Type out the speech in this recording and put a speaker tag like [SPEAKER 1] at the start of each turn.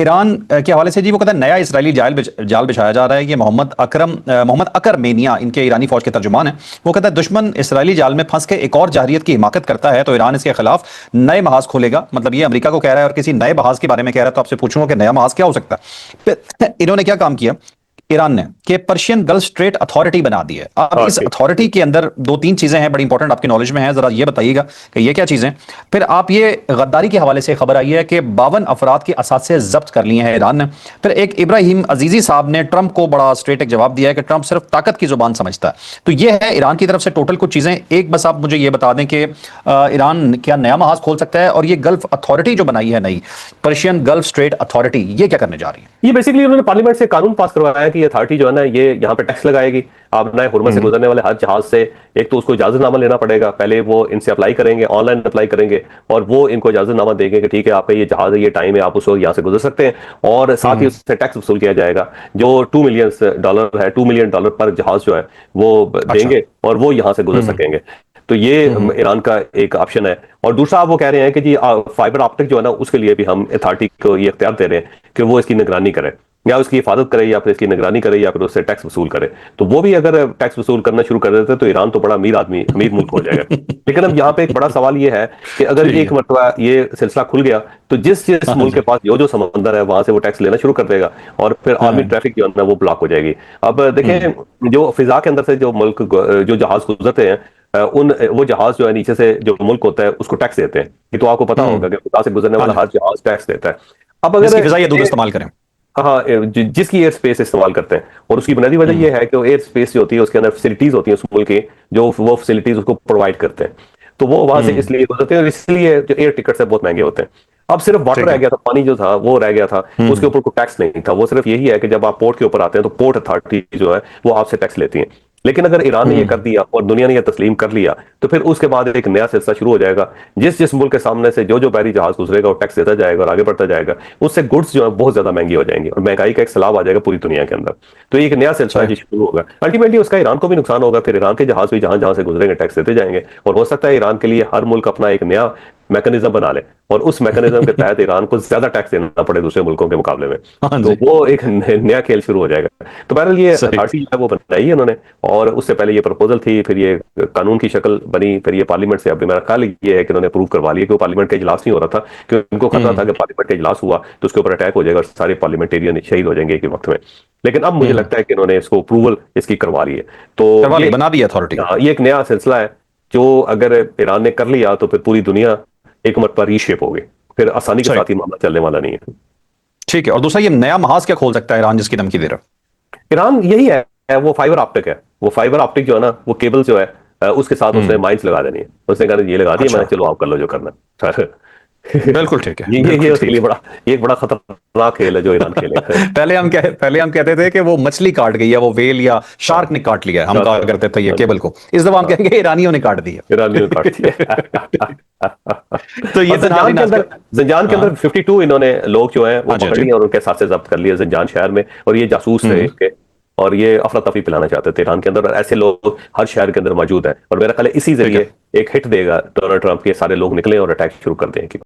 [SPEAKER 1] Iran के हवाले से जी वो कहता है नया इसराइली जाल बिछाया जा रहा है। ये मोहम्मद अकर मेनिया इनके ईरानी फौज के तर्जुमान है। वो कहता है दुश्मन इसराइली जाल में फंस के एक और जहरियत की हिमाकत करता है तो ईरान इसके खिलाफ नए महाज खोलेगा। मतलब ये अमेरिका को कह रहा है और किसी नए महाज के बारे में कह रहा है। तो आपसे पूछूंगा कि नया महाज क्या हो सकता है। फिर इन्होंने क्या काम किया ईरान ने कि पर्शियन गल्फ स्ट्रेट अथॉरिटी बना दी है। अब
[SPEAKER 2] हाँ
[SPEAKER 1] इस
[SPEAKER 2] ठीक।
[SPEAKER 1] अथॉरिटी के अंदर दो तीन चीजें हैं बड़ी इंपॉर्टेंट, आपकी नॉलेज में है, जरा ये बताइएगा कि ये क्या चीजें। फिर आप ये गद्दारी के हवाले से खबर आई है कि 52 अफराद के असासे जब्त कर लिए हैं ईरान ने। फिर एक इब्राहिम अजीजी साहब ने ट्रंप को बड़ा स्ट्रेट एक जवाब दिया है कि ट्रंप सिर्फ ताकत की जुबान समझता है। तो ये है ईरान की तरफ से टोटल कुछ चीजें। एक बस आप मुझे ये बता दें कि ईरान क्या नया महाज खोल सकता है और ये गल्फ अथॉरिटी जो बनाई है नई पर्शियन गल्फ स्ट्रेट अथॉरिटी, ये क्या करने जा रही है?
[SPEAKER 2] ये बेसिकली उन्होंने पार्लियामेंट से कानून पास करवाया है कि ये अथॉरिटी जो है ना, ये यहाँ पे टैक्स लगाएगी। आप नए हुर्मुज़ से गुजरने वाले हर जहाज से एक तो उसको इजाजतनामा लेना पड़ेगा। पहले वो इनसे अप्लाई करेंगे, ऑनलाइन अप्लाई करेंगे, और वो इनको इजाजतनामा देंगे कि ठीक है आपका ये जहाज है, ये टाइम है, आप उसको यहाँ से गुजर सकते हैं। और साथ ही उससे टैक्स वसूल किया जाएगा जो $2 मिलियन है। $2 मिलियन पर जहाज जो है वो देंगे और वो यहाँ से गुजर सकेंगे। तो ये ईरान का एक ऑप्शन है। और दूसरा वो कह रहे हैं कि जी फाइबर ऑप्टिक जो है ना, उसके लिए भी हम अथॉरिटी को ये इख्तियार दे रहे हैं कि वो इसकी निगरानी करे, या उसकी हिफाजत करे, या फिर इसकी निगरानी करे, या फिर उससे टैक्स वसूल करे। तो वो भी अगर टैक्स वसूल करना शुरू कर देते तो ईरान तो बड़ा अमीर मुल्क हो जाएगा। लेकिन अब यहाँ पे एक बड़ा सवाल ये है कि अगर एक मरतबा ये सिलसिला खुल गया तो जिस मुल्क के पास जो समंदर है वहां से वो टैक्स लेना शुरू कर देगा, और फिर आर्मी ट्रैफिक जो है ना वो ब्लॉक हो जाएगी। अब देखें जो फिजा के अंदर से जो मुल्क जो जहाज गुजरते हैं, वो जहाज जो है नीचे से जो मुल्क होता है उसको टैक्स देते हैं। ये तो आपको पता होगा कि फिजा से गुजरने वाला हर जहाज टैक्स देता है। अब अगर
[SPEAKER 1] फिजा ये दूध इस्तेमाल करें,
[SPEAKER 2] हाँ, जिसकी एयर स्पेस इस्तेमाल करते हैं, और उसकी बुनियादी वजह यह है कि एयर स्पेस जो होती है उसके अंदर फैसिलिटीज होती हैं उस मुल्क की, जो वो फैसिलिटीज उसको प्रोवाइड करते हैं। तो वो वहां से इसलिए गुजरते हैं, और इसलिए जो एयर टिकट्स है बहुत महंगे होते हैं। अब सिर्फ वाटर रह गया था, पानी जो था वो रह गया था, उसके ऊपर कोई टैक्स नहीं था। वो सिर्फ यही है कि जब आप पोर्ट के ऊपर आते हैं तो पोर्ट अथॉरिटी जो है वो आपसे टैक्स लेती है। लेकिन अगर ईरान ने ये कर दिया और दुनिया ने ये तस्लीम कर लिया तो फिर उसके बाद एक नया सिलसिला शुरू हो जाएगा। जिस मुल्क के सामने से जो बहरी जहाज गुजरेगा वो टैक्स देता जाएगा और आगे बढ़ता जाएगा। उससे गुड्स जो है बहुत ज्यादा महंगी हो जाएंगी और महंगाई का एक सैलाब आ जाएगा पूरी दुनिया के अंदर। तो एक नया सिलसिला जो शुरू होगा, अल्टीमेटली उसका ईरान को भी नुकसान होगा। फिर ईरान के जहाज भी जहां जहां से गुजरेंगे टैक्स देते जाएंगे, और हो सकता है ईरान के लिए हर मुल्क अपना एक नया मैकेनिज्म बना ले, और उस मैकेनिज्म के तहत ईरान को ज्यादा टैक्स देना पड़े दूसरे मुल्कों के मुकाबले में। तो वो एक नया खेल शुरू हो जाएगा। तो बहरहाल ये अथॉरिटी जो है वो बनाई है उन्होंने, और उससे पहले ये प्रपोजल थी, फिर ये कानून की शक्ल बनी, फिर ये पार्लियामेंट से, अभी मेरा ख्याल ये है कि उन्होंने अप्रूव करवा लिया कि वो पार्लियामेंट का इजलास नहीं हो रहा था, क्योंकि उनको खतरा था कि पार्लियामेंट का इजलास हुआ तो उसके ऊपर अटैक हो जाएगा और सारे पार्लियामेंटेरियन शहीद हो जाएंगे एक ही वक्त में। लेकिन अब मुझे लगता है कि इन्होंने इसको अप्रूवल इसकी करवा ली है, तो ये
[SPEAKER 1] बना दी अथॉरिटी।
[SPEAKER 2] ये एक नया सिलसिला है जो अगर ईरान ने कर लिया तो फिर पूरी दुनिया एक मरतबा रीशेप हो गई, फिर आसानी के साथ ही मामला चलने वाला नहीं है।
[SPEAKER 1] ठीक है। और दूसरा ये नया महाज क्या खोल सकता है ईरान जिसकी धमकी दे रहा है?
[SPEAKER 2] ईरान यही है, वो फाइबर ऑप्टिक है। वो फाइबर ऑप्टिक जो है ना, वो केबल जो है उसके साथ उसने माइंस लगा देनी है। उसने कहा ये लगा दिया, मैंने चलो आप कर लो जो करना है।
[SPEAKER 1] बिल्कुल ठीक है।
[SPEAKER 2] ये उसके लिए एक बड़ा खतरनाक खेल है जो ईरान खेले।
[SPEAKER 1] पहले हम कहते थे कि वो मछली काट गई है, वो वेल या शार्क ने काट लिया है, हम कहा करते थे ये केबल को। इस दफा हम कहेंगे ईरानियों ने काट दिया।
[SPEAKER 2] ईरानियों ने काट दिया।
[SPEAKER 1] तो ये
[SPEAKER 2] ज़ंजान के अंदर 52 इन्होंने लोग जो है वो पकड़ लिए और उनके साथ से जब्त कर लिए ज़ंजान शहर में, और ये जासूस थे इनके, और ये अफरा तफरी पिलाना चाहते थे ईरान के अंदर। और ऐसे लोग हर शहर के अंदर मौजूद है, और मेरा ख्याल है इसी जरिए एक हिट देगा डोनाल्ड ट्रंप के, सारे लोग निकले और अटैक शुरू कर दें।